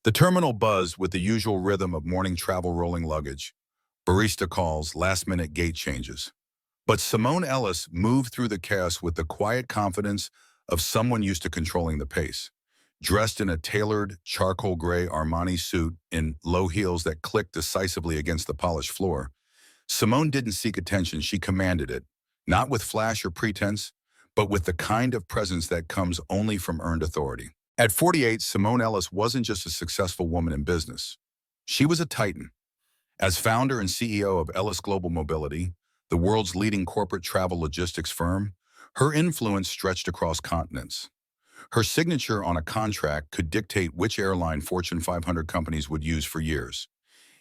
The terminal buzzed with the usual rhythm of morning travel rolling luggage. Barista calls, last-minute gate changes. But Simone Ellis moved through the chaos with the quiet confidence of someone used to controlling the pace. Dressed in a tailored, charcoal gray Armani suit in low heels that clicked decisively against the polished floor, Simone didn't seek attention, she commanded it, not with flash or pretense, but with the kind of presence that comes only from earned authority. At 48, Simone Ellis wasn't just a successful woman in business. She was a titan. As founder and CEO of Ellis Global Mobility, the world's leading corporate travel logistics firm, her influence stretched across continents. Her signature on a contract could dictate which airline Fortune 500 companies would use for years.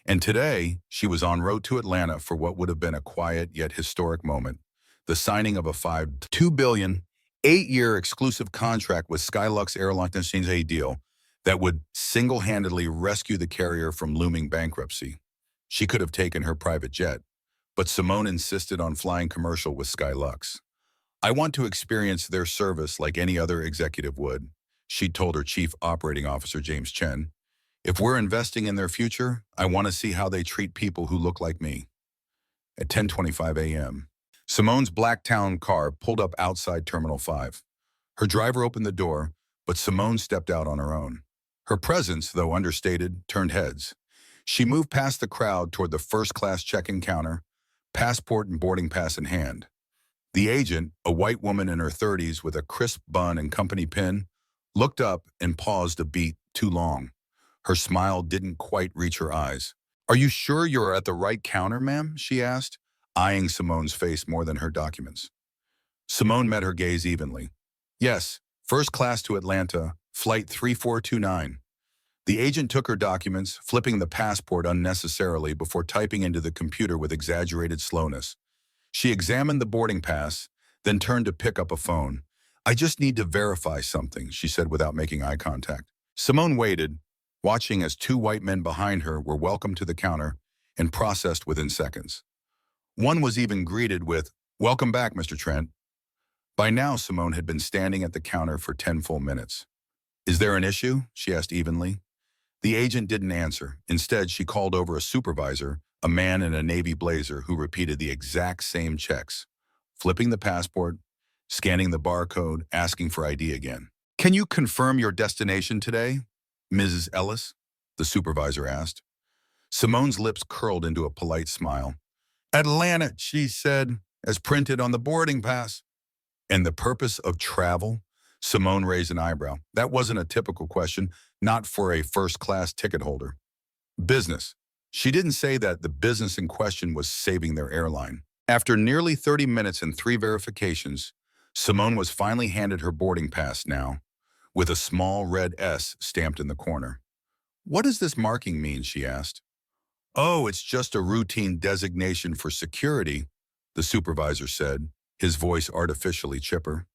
And today, she was en route to Atlanta for what would have been a quiet yet historic moment, the signing of a $2 billion, 8-year exclusive contract with SkyLuxe Airlines, a deal that would single-handedly rescue the carrier from looming bankruptcy. She could have taken her private jet, but Simone insisted on flying commercial with SkyLuxe. "I want to experience their service like any other executive would," she told her chief operating officer, James Chen. "If we're investing in their future, I want to see how they treat people who look like me." At 10:25 a.m., Simone's black town car pulled up outside Terminal 5. Her driver opened the door, but Simone stepped out on her own. Her presence, though understated, turned heads. She moved past the crowd toward the first-class check-in counter, passport and boarding pass in hand. The agent, a white woman in her 30s with a crisp bun and company pin, looked up and paused a beat too long. Her smile didn't quite reach her eyes. "Are you sure you're at the right counter, ma'am?" she asked, eyeing Simone's face more than her documents. Simone met her gaze evenly. "Yes, first class to Atlanta, flight 3429. The agent took her documents, flipping the passport unnecessarily before typing into the computer with exaggerated slowness. She examined the boarding pass, then turned to pick up a phone. "I just need to verify something," she said without making eye contact. Simone waited, watching as two white men behind her were welcomed to the counter and processed within seconds. One was even greeted with, "Welcome back, Mr. Trent." By now, Simone had been standing at the counter for 10 full minutes. "Is there an issue?" she asked evenly. The agent didn't answer. Instead, she called over a supervisor, a man in a navy blazer who repeated the exact same checks, flipping the passport, scanning the barcode, asking for ID again. "Can you confirm your destination today, Mrs. Ellis?" the supervisor asked. Simone's lips curled into a polite smile. "Atlanta," she said, "as printed on the boarding pass." "And the purpose of travel?" Simone raised an eyebrow. That wasn't a typical question, not for a first-class ticket holder. "Business." She didn't say that the business in question was saving their airline. After nearly 30 minutes and 3 verifications, Simone was finally handed her boarding pass now, with a small red S stamped in the corner. "What does this marking mean?" she asked. "Oh, it's just a routine designation for security," the supervisor said, his voice artificially chipper.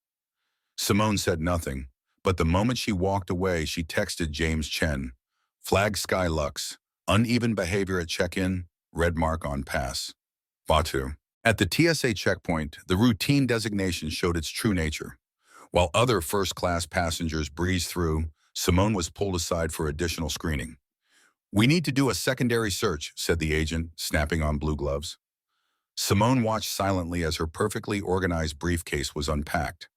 Simone said nothing, but the moment she walked away, she texted James Chen. "Flag SkyLuxe, uneven behavior at check-in, red mark on pass. Batu." At the TSA checkpoint, the routine designation showed its true nature. While other first-class passengers breezed through, Simone was pulled aside for additional screening. "We need to do a secondary search," said the agent, snapping on blue gloves. Simone watched silently as her perfectly organized briefcase was unpacked.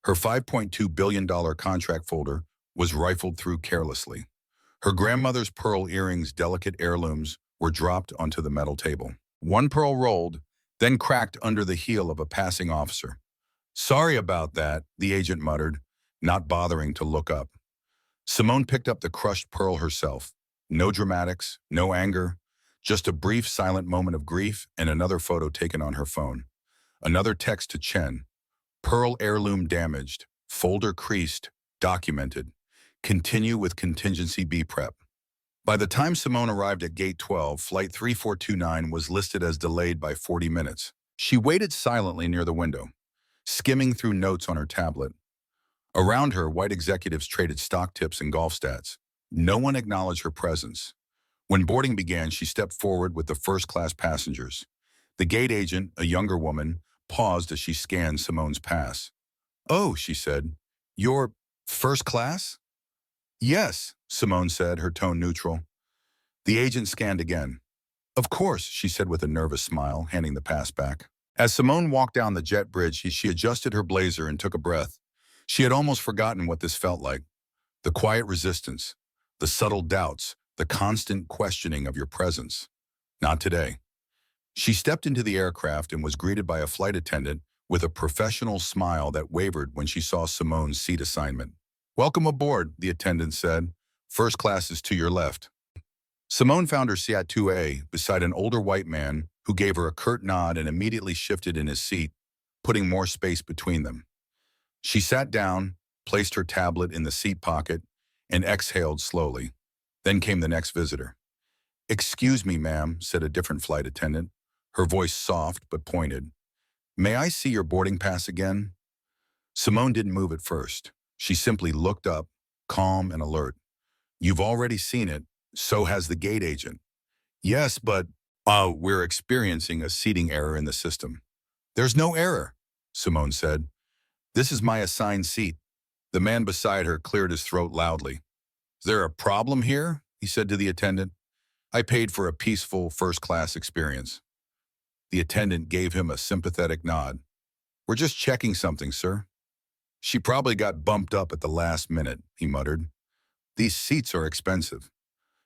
Her $5.2 billion contract folder was rifled through carelessly. Her grandmother's pearl earrings, delicate heirlooms, were dropped onto the metal table. One pearl rolled, then cracked under the heel of a passing officer. "Sorry about that," the agent muttered, not bothering to look up. Simone picked up the crushed pearl herself. No dramatics, no anger, just a brief silent moment of grief and another photo taken on her phone. Another text to Chen. "Pearl heirloom damaged, folder creased, documented. Continue with contingency B prep." By the time Simone arrived at Gate 12, Flight 3429 was listed as delayed by 40 minutes. She waited silently near the window, skimming through notes on her tablet. Around her, white executives traded stock tips and golf stats. No one acknowledged her presence. When boarding began, she stepped forward with the first-class passengers. The gate agent, a younger woman, paused as she scanned Simone's pass. "Oh," she said, "you're first class?" Yes, Simone said, her tone neutral. The agent scanned again. Of course, she said with a nervous smile, handing the pass back. As Simone walked down the jet bridge, she adjusted her blazer and took a breath. She had almost forgotten what this felt like. The quiet resistance, the subtle doubts, the constant questioning of your presence. Not today. She stepped into the aircraft and was greeted by a flight attendant with a professional smile that wavered when she saw Simone's seat assignment. Welcome aboard, the attendant said. First class is to your left. Simone found her seat at 2A beside an older white man who gave her a curt nod and immediately shifted in his seat, putting more space between them. She sat down, placed her tablet in the seat pocket, and exhaled slowly. Then came the next visitor. Excuse me, ma'am, said a different flight attendant, her voice soft but pointed. May I see your boarding pass again? Simone didn't move at first. She simply looked up, calm and alert. You've already seen it. So has the gate agent. Yes, but we're experiencing a seating error in the system. There's no error, Simone said. This is my assigned seat. The man beside her cleared his throat loudly. Is there a problem here? He said to the attendant. I paid for a peaceful first-class experience. The attendant gave him a sympathetic nod. We're just checking something, sir. She probably got bumped up at the last minute, he muttered. These seats are expensive.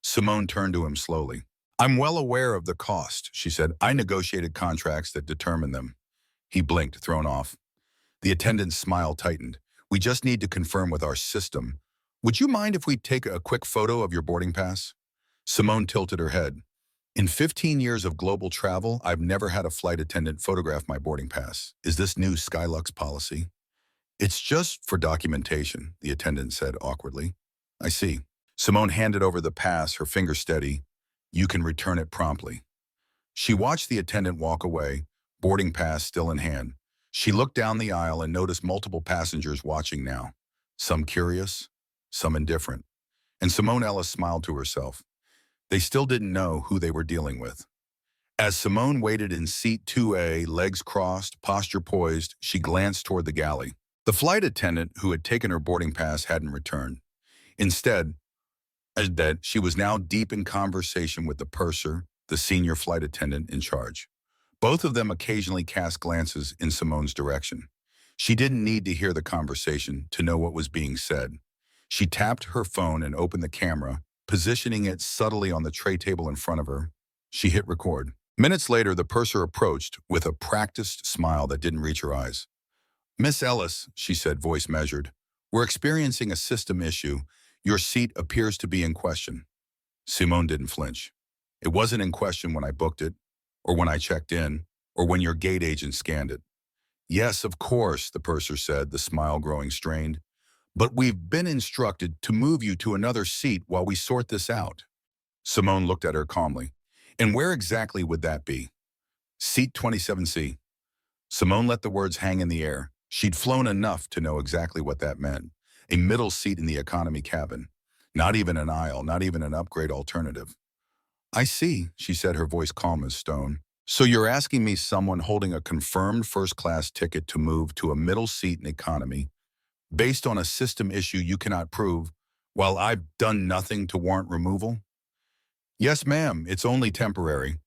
Simone turned to him slowly. I'm well aware of the cost, she said. I negotiated contracts that determine them. He blinked, thrown off. The attendant's smile tightened. We just need to confirm with our system. Would you mind if we take a quick photo of your boarding pass? Simone tilted her head. In 15 years of global travel, I've never had a flight attendant photograph my boarding pass. Is this new SkyLuxe policy? It's just for documentation, the attendant said awkwardly. I see. Simone handed over the pass, her finger steady. You can return it promptly. She watched the attendant walk away, boarding pass still in hand. She looked down the aisle and noticed multiple passengers watching now, some curious, some indifferent. And Simone Ellis smiled to herself. They still didn't know who they were dealing with. As Simone waited in seat 2A, legs crossed, posture poised, she glanced toward the galley. The flight attendant who had taken her boarding pass hadn't returned. Instead, she was now deep in conversation with the purser, the senior flight attendant in charge. Both of them occasionally cast glances in Simone's direction. She didn't need to hear the conversation to know what was being said. She tapped her phone and opened the camera, positioning it subtly on the tray table in front of her. She hit record. Minutes later, the purser approached with a practiced smile that didn't reach her eyes. Miss Ellis, she said, voice measured, we're experiencing a system issue. Your seat appears to be in question. Simone didn't flinch. It wasn't in question when I booked it, or when I checked in, or when your gate agent scanned it. Yes, of course, the purser said, the smile growing strained. But we've been instructed to move you to another seat while we sort this out. Simone looked at her calmly. And where exactly would that be? Seat 27C. Simone let the words hang in the air. She'd flown enough to know exactly what that meant. A middle seat in the economy cabin. Not even an aisle, not even an upgrade alternative. I see, she said, her voice calm as stone. So you're asking me someone holding a confirmed first-class ticket to move to a middle seat in economy based on a system issue you cannot prove, while I've done nothing to warrant removal? Yes, ma'am, it's only temporary.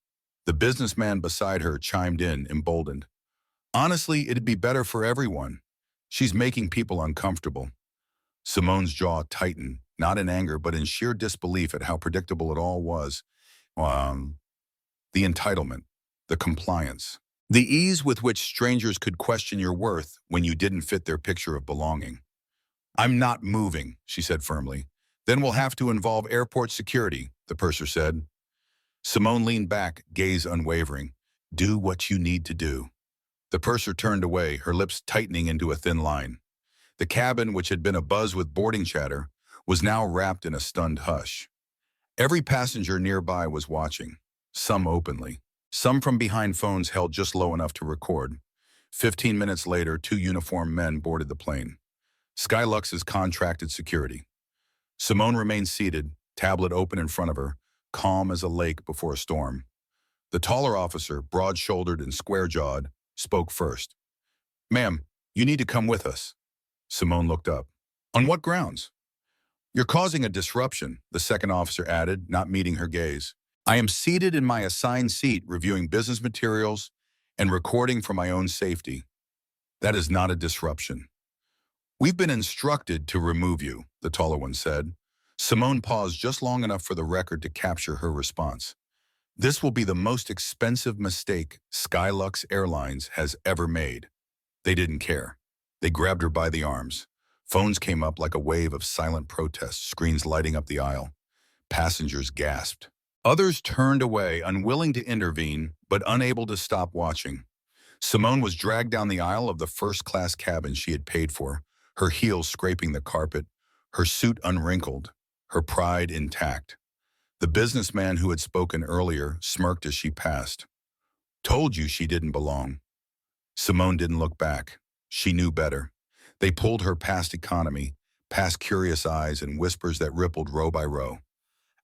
The businessman beside her chimed in, emboldened. Honestly, it'd be better for everyone. She's making people uncomfortable. Simone's jaw tightened, not in anger, but in sheer disbelief at how predictable it all was. The entitlement, the compliance, the ease with which strangers could question your worth when you didn't fit their picture of belonging. I'm not moving, she said firmly. Then we'll have to involve airport security, the purser said. Simone leaned back, gaze unwavering. Do what you need to do. The purser turned away, her lips tightening into a thin line. The cabin, which had been abuzz with boarding chatter, was now wrapped in a stunned hush. Every passenger nearby was watching, some openly, some from behind phones held just low enough to record. 15 minutes later, 2 uniformed men boarded the plane. SkyLuxe's contracted security. Simone remained seated, tablet open in front of her, calm as a lake before a storm. The taller officer, broad-shouldered and square-jawed, spoke first. Ma'am, you need to come with us. Simone looked up. On what grounds? You're causing a disruption, the second officer added, not meeting her gaze. I am seated in my assigned seat reviewing business materials and recording for my own safety. That is not a disruption. We've been instructed to remove you, the taller one said. Simone paused just long enough for the record to capture her response. This will be the most expensive mistake SkyLuxe Airlines has ever made. They didn't care. They grabbed her by the arms. Phones came up like a wave of silent protest, screens lighting up the aisle. Passengers gasped. Others turned away, unwilling to intervene, but unable to stop watching. Simone was dragged down the aisle of the first-class cabin she had paid for, her heels scraping the carpet, her suit unwrinkled, her pride intact. The businessman who had spoken earlier smirked as she passed. Told you she didn't belong. Simone didn't look back. She knew better. They pulled her past economy, past curious eyes and whispers that rippled row by row,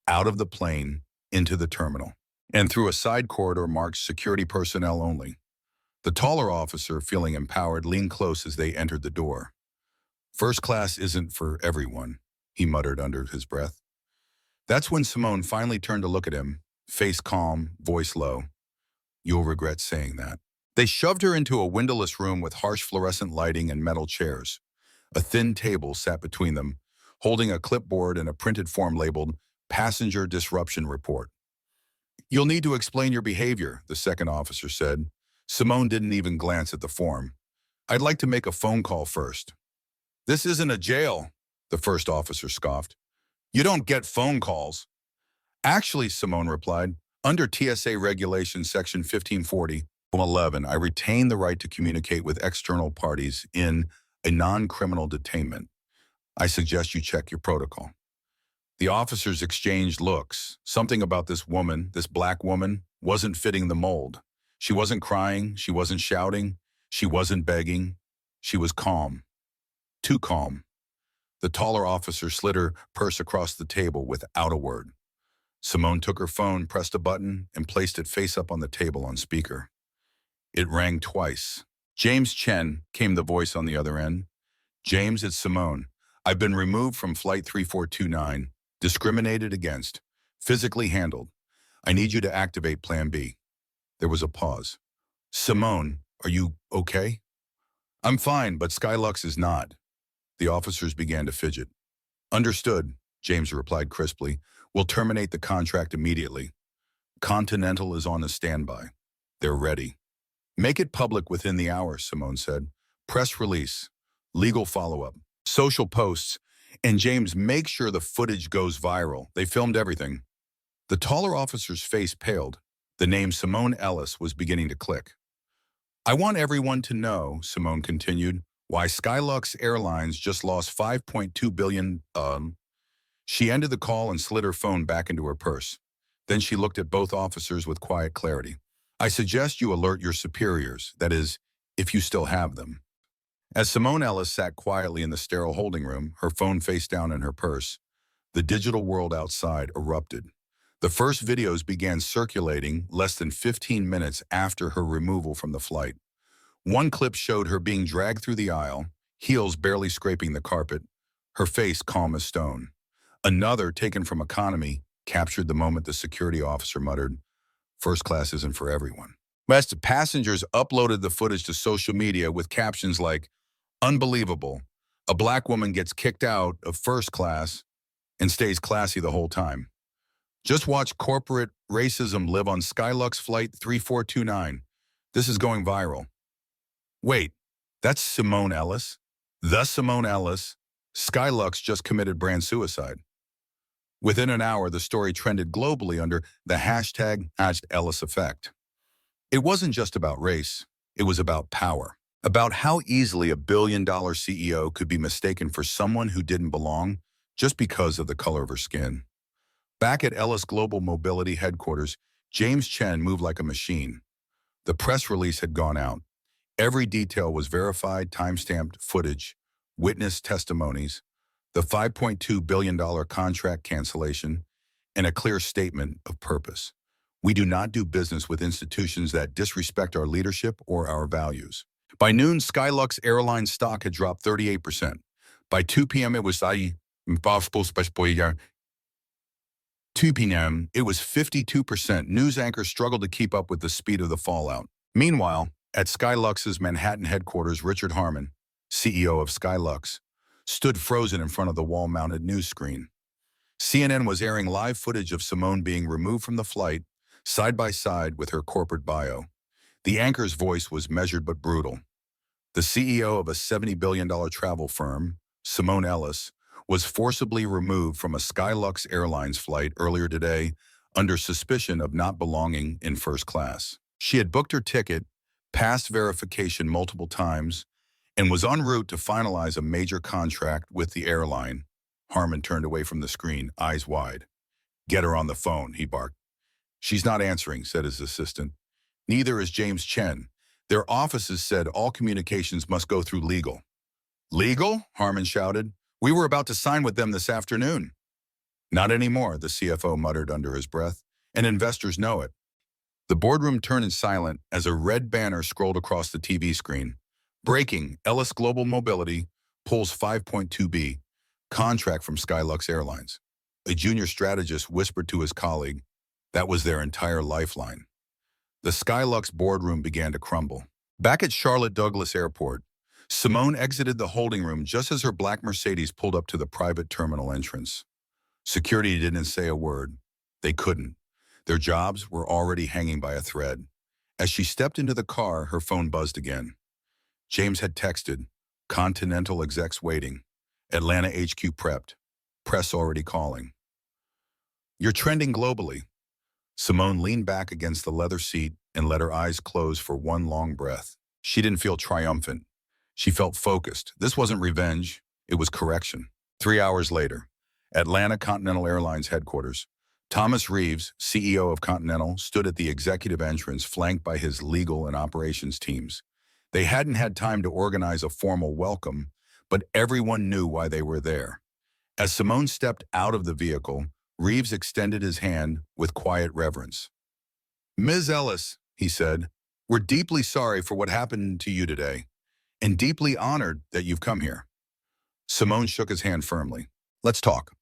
out of the plane, into the terminal, and through a side corridor marked security personnel only. The taller officer, feeling empowered, leaned close as they entered the door. First class isn't for everyone, he muttered under his breath. That's when Simone finally turned to look at him, face calm, voice low. You'll regret saying that. They shoved her into a windowless room with harsh fluorescent lighting and metal chairs. A thin table sat between them, holding a clipboard and a printed form labeled Passenger Disruption Report. You'll need to explain your behavior, the second officer said. Simone didn't even glance at the form. I'd like to make a phone call first. This isn't a jail, the first officer scoffed. You don't get phone calls. Actually, Simone replied, under TSA Regulation Section 1540:11, I retain the right to communicate with external parties in a non-criminal detainment. I suggest you check your protocol. The officers exchanged looks. Something about this woman, this black woman, wasn't fitting the mold. She wasn't crying, she wasn't shouting, she wasn't begging. She was calm. Too calm. The taller officer slid her purse across the table without a word. Simone took her phone, pressed a button, and placed it face up on the table on speaker. It rang twice. James Chen, came the voice on the other end. James, it's Simone. I've been removed from Flight 3429, discriminated against, physically handled. I need you to activate Plan B. There was a pause. Simone, are you okay? I'm fine, but SkyLuxe is not. The officers began to fidget. Understood, James replied crisply. We'll terminate the contract immediately. Continental is on a standby. They're ready. Make it public within the hour, Simone said. Press release, legal follow-up, social posts, and James, make sure the footage goes viral. They filmed everything. The taller officer's face paled. The name Simone Ellis was beginning to click. I want everyone to know, Simone continued, why SkyLuxe Airlines just lost $5.2 billion. She ended the call and slid her phone back into her purse. Then she looked at both officers with quiet clarity. I suggest you alert your superiors, that is, if you still have them. As Simone Ellis sat quietly in the sterile holding room, her phone face down in her purse, the digital world outside erupted. The first videos began circulating less than 15 minutes after her removal from the flight. One clip showed her being dragged through the aisle, heels barely scraping the carpet, her face calm as stone. Another, taken from economy, captured the moment the security officer muttered, "First class isn't for everyone." As the passengers uploaded the footage to social media with captions like, "Unbelievable, a black woman gets kicked out of first class and stays classy the whole time. Just watch corporate racism live on SkyLuxe Flight 3429. This is going viral." Wait, that's Simone Ellis? The Simone Ellis? SkyLuxe just committed brand suicide. Within an hour, the story trended globally under the hashtag #Ellis effect. It wasn't just about race. It was about power. About how easily a billion-dollar CEO could be mistaken for someone who didn't belong just because of the color of her skin. Back at Ellis Global Mobility headquarters, James Chen moved like a machine. The press release had gone out. Every detail was verified, time-stamped footage, witness testimonies, the $5.2 billion contract cancellation, and a clear statement of purpose. We do not do business with institutions that disrespect our leadership or our values. By noon, SkyLuxe Airlines stock had dropped 38%. By 2 p.m., it was 2 p.m., it was 52%. News anchors struggled to keep up with the speed of the fallout. Meanwhile, at SkyLuxe's Manhattan headquarters, Richard Harmon, CEO of SkyLuxe, stood frozen in front of the wall-mounted news screen. CNN was airing live footage of Simone being removed from the flight, side by side with her corporate bio. The anchor's voice was measured but brutal. The CEO of a $70 billion travel firm, Simone Ellis, was forcibly removed from a SkyLuxe Airlines flight earlier today under suspicion of not belonging in first class. She had booked her ticket, passed verification multiple times, and was en route to finalize a major contract with the airline. Harmon turned away from the screen, eyes wide. "Get her on the phone," he barked. "She's not answering," said his assistant. "Neither is James Chen. Their offices said all communications must go through legal." "Legal?" Harmon shouted. "We were about to sign with them this afternoon." "Not anymore," the CFO muttered under his breath, "and investors know it." The boardroom turned silent as a red banner scrolled across the TV screen. "Breaking, Ellis Global Mobility pulls 5.2B, contract from SkyLuxe Airlines." A junior strategist whispered to his colleague, that was their entire lifeline. The SkyLuxe boardroom began to crumble. Back at Charlotte Douglas Airport, Simone exited the holding room just as her black Mercedes pulled up to the private terminal entrance. Security didn't say a word. They couldn't. Their jobs were already hanging by a thread. As she stepped into the car, her phone buzzed again. James had texted, "Continental execs waiting. Atlanta HQ prepped. Press already calling." "You're trending globally." Simone leaned back against the leather seat and let her eyes close for one long breath. She didn't feel triumphant. She felt focused. This wasn't revenge. It was correction. 3 hours later, Atlanta Continental Airlines headquarters. Thomas Reeves, CEO of Continental, stood at the executive entrance flanked by his legal and operations teams. They hadn't had time to organize a formal welcome, but everyone knew why they were there. As Simone stepped out of the vehicle, Reeves extended his hand with quiet reverence. "Ms. Ellis," he said, "we're deeply sorry for what happened to you today, and deeply honored that you've come here." Simone shook his hand firmly. "Let's talk."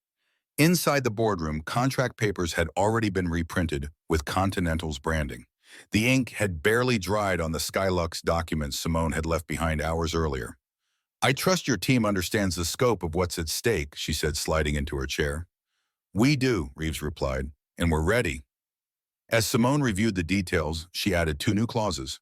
Inside the boardroom, contract papers had already been reprinted with Continental's branding. The ink had barely dried on the SkyLuxe documents Simone had left behind hours earlier. "I trust your team understands the scope of what's at stake," she said, sliding into her chair. "We do," Reeves replied, "and we're ready." As Simone reviewed the details, she added 2 new clauses: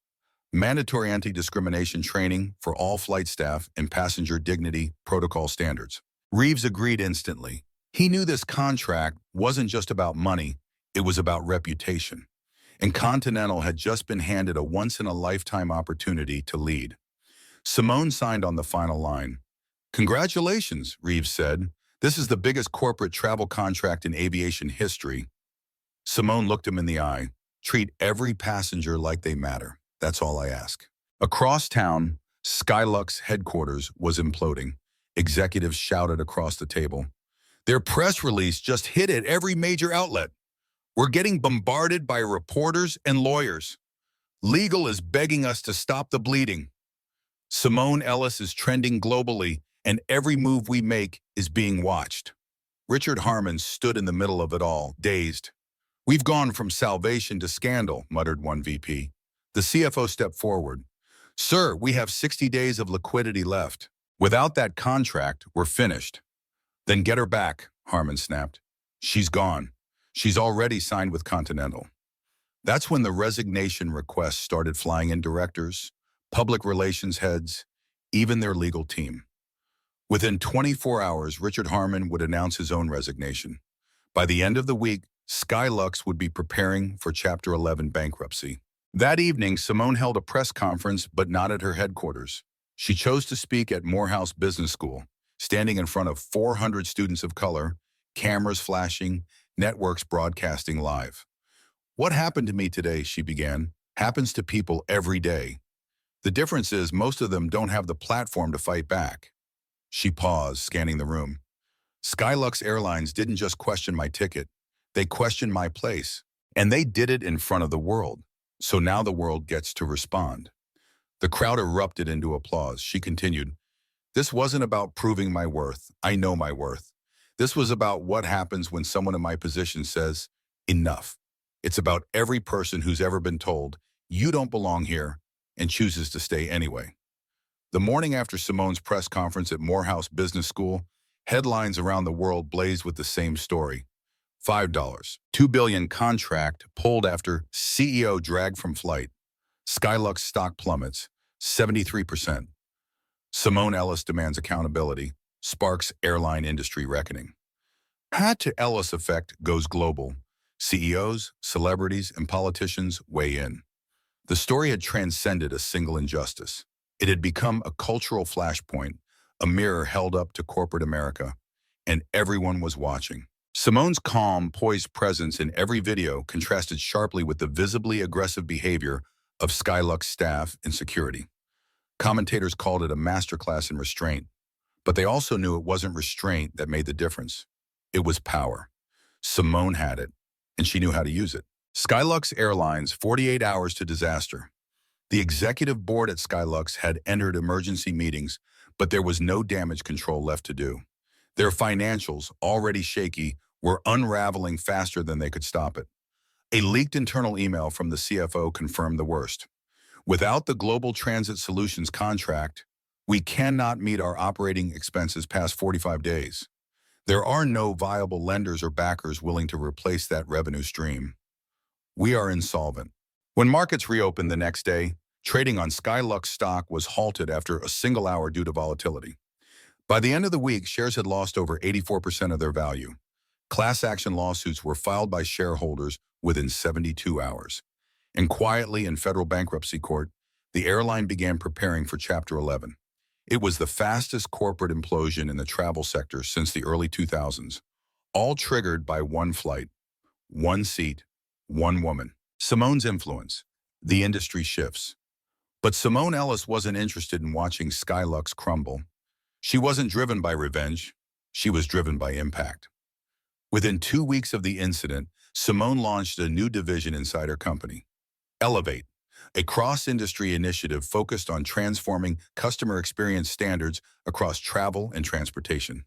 mandatory anti-discrimination training for all flight staff and passenger dignity protocol standards. Reeves agreed instantly. He knew this contract wasn't just about money, it was about reputation. And Continental had just been handed a once-in-a-lifetime opportunity to lead. Simone signed on the final line. "Congratulations," Reeves said. "This is the biggest corporate travel contract in aviation history." Simone looked him in the eye. "Treat every passenger like they matter. That's all I ask." Across town, SkyLuxe headquarters was imploding. Executives shouted across the table. "Their press release just hit at every major outlet. We're getting bombarded by reporters and lawyers. Legal is begging us to stop the bleeding. Simone Ellis is trending globally, and every move we make is being watched." Richard Harmon stood in the middle of it all, dazed. "We've gone from salvation to scandal," muttered one VP. The CFO stepped forward. "Sir, we have 60 days of liquidity left. Without that contract, we're finished." "Then get her back," Harmon snapped. "She's gone. She's already signed with Continental." That's when the resignation requests started flying in: directors, public relations heads, even their legal team. Within 24 hours, Richard Harmon would announce his own resignation. By the end of the week, SkyLuxe would be preparing for Chapter 11 bankruptcy. That evening, Simone held a press conference, but not at her headquarters. She chose to speak at Morehouse Business School, standing in front of 400 students of color, cameras flashing, networks broadcasting live. "What happened to me today," she began, "happens to people every day. The difference is most of them don't have the platform to fight back." She paused, scanning the room. "SkyLuxe Airlines didn't just question my ticket. They questioned my place. And they did it in front of the world. So now the world gets to respond." The crowd erupted into applause. She continued, "This wasn't about proving my worth. I know my worth. This was about what happens when someone in my position says, enough. It's about every person who's ever been told, you don't belong here, and chooses to stay anyway. The morning after Simone's press conference at Morehouse Business School, headlines around the world blazed with the same story. $5, $2 billion contract pulled after CEO dragged from flight. SkyLuxe stock plummets, 73%. Simone Ellis demands accountability, sparks airline industry reckoning. Hat to Ellis effect goes global. CEOs, celebrities, and politicians weigh in. The story had transcended a single injustice. It had become a cultural flashpoint, a mirror held up to corporate America, and everyone was watching. Simone's calm, poised presence in every video contrasted sharply with the visibly aggressive behavior of SkyLuxe staff and security. Commentators called it a masterclass in restraint, but they also knew it wasn't restraint that made the difference. It was power. Simone had it, and she knew how to use it. SkyLuxe Airlines, 48 hours to disaster. The executive board at SkyLuxe had entered emergency meetings, but there was no damage control left to do. Their financials, already shaky, were unraveling faster than they could stop it. A leaked internal email from the CFO confirmed the worst. Without the Global Transit Solutions contract, we cannot meet our operating expenses past 45 days. There are no viable lenders or backers willing to replace that revenue stream. We are insolvent. When markets reopened the next day, trading on SkyLuxe stock was halted after a single hour due to volatility. By the end of the week, shares had lost over 84% of their value. Class action lawsuits were filed by shareholders within 72 hours. And quietly in federal bankruptcy court, the airline began preparing for Chapter 11. It was the fastest corporate implosion in the travel sector since the early 2000s, all triggered by one flight, one seat, one woman. Simone's influence. The industry shifts. But Simone Ellis wasn't interested in watching SkyLuxe crumble. She wasn't driven by revenge. She was driven by impact. Within 2 weeks of the incident, Simone launched a new division inside her company, Elevate, a cross-industry initiative focused on transforming customer experience standards across travel and transportation.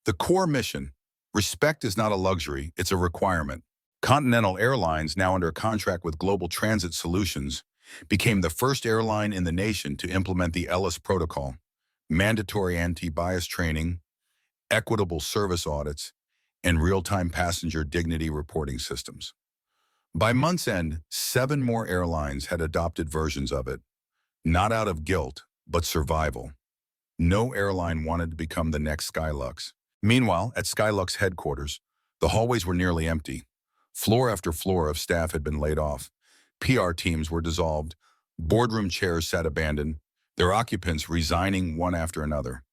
The core mission: respect is not a luxury, it's a requirement. Continental Airlines, now under contract with Global Transit Solutions, became the first airline in the nation to implement the Ellis Protocol, mandatory anti-bias training, equitable service audits, and real-time passenger dignity reporting systems. By month's end, 7 more airlines had adopted versions of it, not out of guilt, but survival. No airline wanted to become the next SkyLuxe. Meanwhile, at SkyLuxe headquarters, the hallways were nearly empty. Floor after floor of staff had been laid off. PR teams were dissolved. Boardroom chairs sat abandoned, their occupants resigning one after another.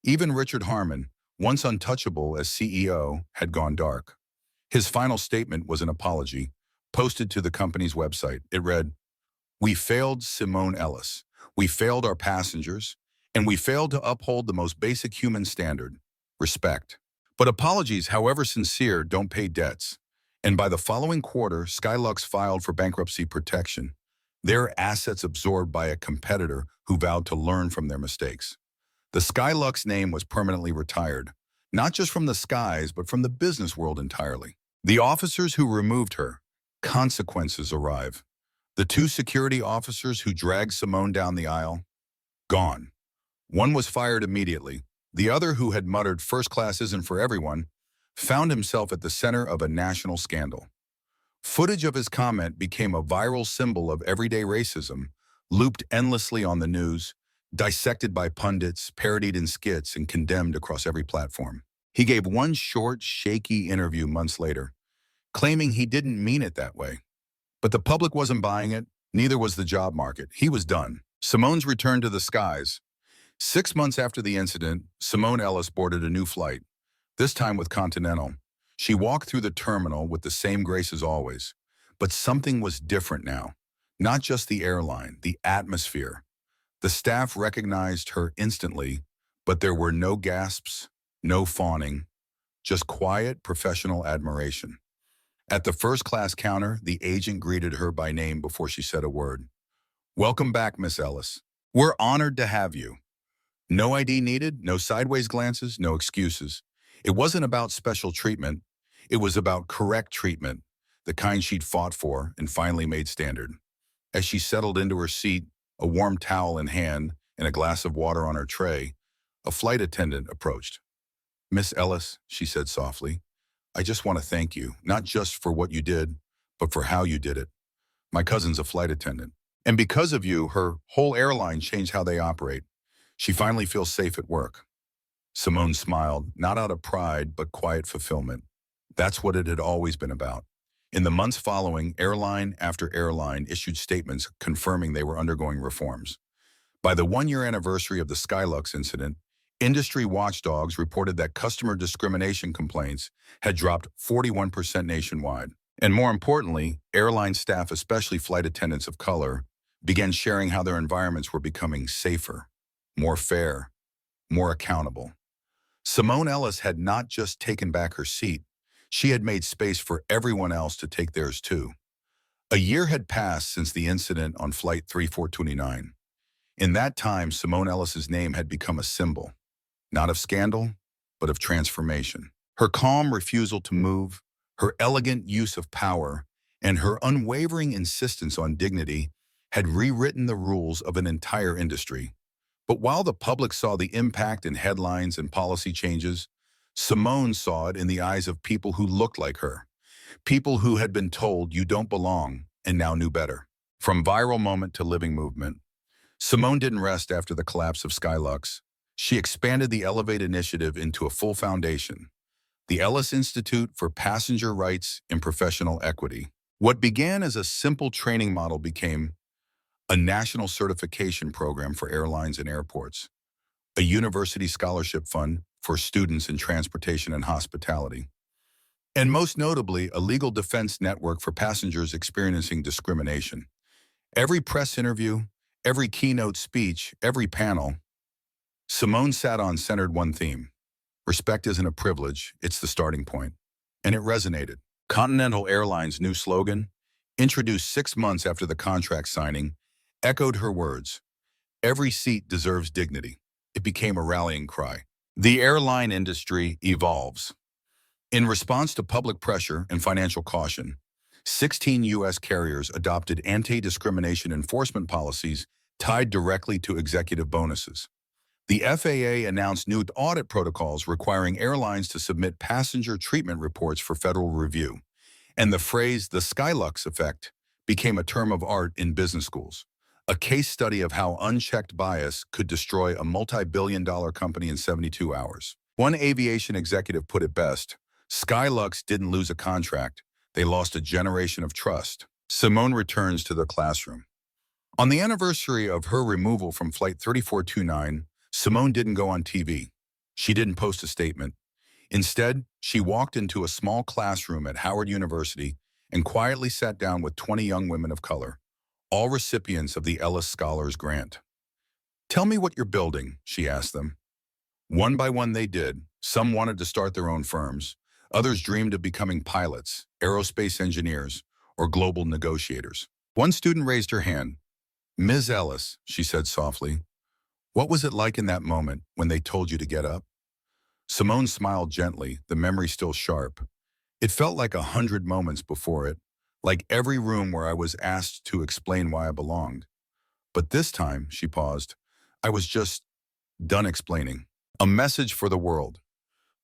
Even Richard Harmon, once untouchable as CEO, had gone dark. His final statement was an apology, posted to the company's website. It read, "We failed Simone Ellis. We failed our passengers, and we failed to uphold the most basic human standard, respect." But apologies, however sincere, don't pay debts. And by the following quarter, SkyLuxe filed for bankruptcy protection, their assets absorbed by a competitor who vowed to learn from their mistakes. The SkyLuxe name was permanently retired, not just from the skies, but from the business world entirely. The officers who removed her, consequences arrive. The 2 security officers who dragged Simone down the aisle, gone. One was fired immediately. The other, who had muttered "first class isn't for everyone," found himself at the center of a national scandal. Footage of his comment became a viral symbol of everyday racism, looped endlessly on the news, dissected by pundits, parodied in skits, and condemned across every platform. He gave one short, shaky interview months later, claiming he didn't mean it that way. But the public wasn't buying it, neither was the job market. He was done. Simone's return to the skies. 6 months after the incident, Simone Ellis boarded a new flight, this time with Continental. She walked through the terminal with the same grace as always. But something was different now. Not just the airline, the atmosphere. The staff recognized her instantly, but there were no gasps, no fawning, just quiet, professional admiration. At the first-class counter, the agent greeted her by name before she said a word. "Welcome back, Miss Ellis. We're honored to have you." No ID needed, no sideways glances, no excuses. It wasn't about special treatment. It was about correct treatment, the kind she'd fought for and finally made standard. As she settled into her seat, a warm towel in hand and a glass of water on her tray, a flight attendant approached. "Miss Ellis," she said softly, "I just want to thank you, not just for what you did, but for how you did it. My cousin's a flight attendant. And because of you, her whole airline changed how they operate. She finally feels safe at work." Simone smiled, not out of pride, but quiet fulfillment. That's what it had always been about. In the months following, airline after airline issued statements confirming they were undergoing reforms. By the one-year anniversary of the SkyLuxe incident, industry watchdogs reported that customer discrimination complaints had dropped 41% nationwide. And more importantly, airline staff, especially flight attendants of color, began sharing how their environments were becoming safer, more fair, more accountable. Simone Ellis had not just taken back her seat, she had made space for everyone else to take theirs too. A year had passed since the incident on Flight 3429. In that time, Simone Ellis's name had become a symbol, not of scandal, but of transformation. Her calm refusal to move, her elegant use of power, and her unwavering insistence on dignity had rewritten the rules of an entire industry. But while the public saw the impact in headlines and policy changes, Simone saw it in the eyes of people who looked like her, people who had been told you don't belong and now knew better. From viral moment to living movement, Simone didn't rest after the collapse of SkyLuxe. She expanded the Elevate initiative into a full foundation, the Ellis Institute for Passenger Rights and Professional Equity. What began as a simple training model became a national certification program for airlines and airports, a university scholarship fund for students in transportation and hospitality, and most notably, a legal defense network for passengers experiencing discrimination. Every press interview, every keynote speech, every panel, Simone sat on centered one theme. Respect isn't a privilege, it's the starting point. And it resonated. Continental Airlines' new slogan, introduced 6 months after the contract signing, echoed her words. Every seat deserves dignity. It became a rallying cry. The airline industry evolves. In response to public pressure and financial caution, 16 U.S. carriers adopted anti-discrimination enforcement policies tied directly to executive bonuses. The FAA announced new audit protocols requiring airlines to submit passenger treatment reports for federal review, and the phrase "the SkyLuxe effect" became a term of art in business schools, a case study of how unchecked bias could destroy a multi-billion-dollar company in 72 hours. One aviation executive put it best, "SkyLuxe didn't lose a contract, they lost a generation of trust." Simone returns to the classroom. On the anniversary of her removal from Flight 3429, Simone didn't go on TV. She didn't post a statement. Instead, she walked into a small classroom at Howard University and quietly sat down with 20 young women of color, all recipients of the Ellis Scholars Grant. "Tell me what you're building," she asked them. One by one they did. Some wanted to start their own firms. Others dreamed of becoming pilots, aerospace engineers, or global negotiators. One student raised her hand. "Ms. Ellis," she said softly, "what was it like in that moment when they told you to get up?" Simone smiled gently, the memory still sharp. "It felt like 100 moments before it, like every room where I was asked to explain why I belonged. But this time," she paused, "I was just done explaining. A message for the world."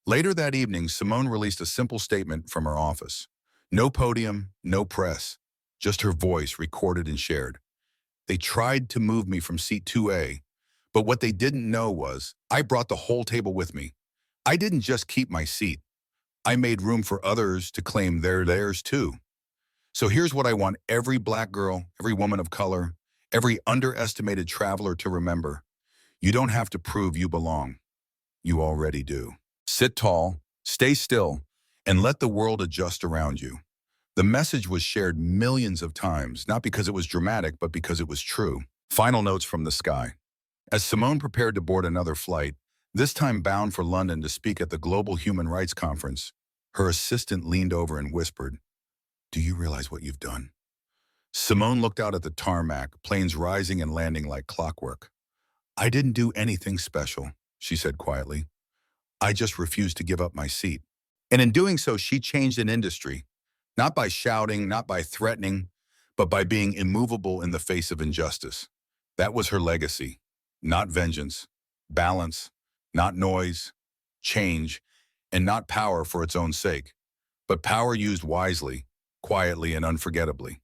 Later that evening, Simone released a simple statement from her office. No podium, no press, just her voice recorded and shared. "They tried to move me from seat 2A, but what they didn't know was I brought the whole table with me. I didn't just keep my seat. I made room for others to claim theirs too. So here's what I want every black girl, every woman of color, every underestimated traveler to remember. You don't have to prove you belong. You already do. Sit tall, stay still, and let the world adjust around you." The message was shared millions of times, not because it was dramatic, but because it was true. Final notes from the sky. As Simone prepared to board another flight, this time bound for London to speak at the Global Human Rights Conference, her assistant leaned over and whispered, "Do you realize what you've done?" Simone looked out at the tarmac, planes rising and landing like clockwork. "I didn't do anything special," she said quietly. I just refused to give up my seat. And in doing so, she changed an industry, not by shouting, not by threatening, but by being immovable in the face of injustice. That was her legacy, not vengeance, balance, not noise, change, and not power for its own sake, but power used wisely, quietly, and unforgettably.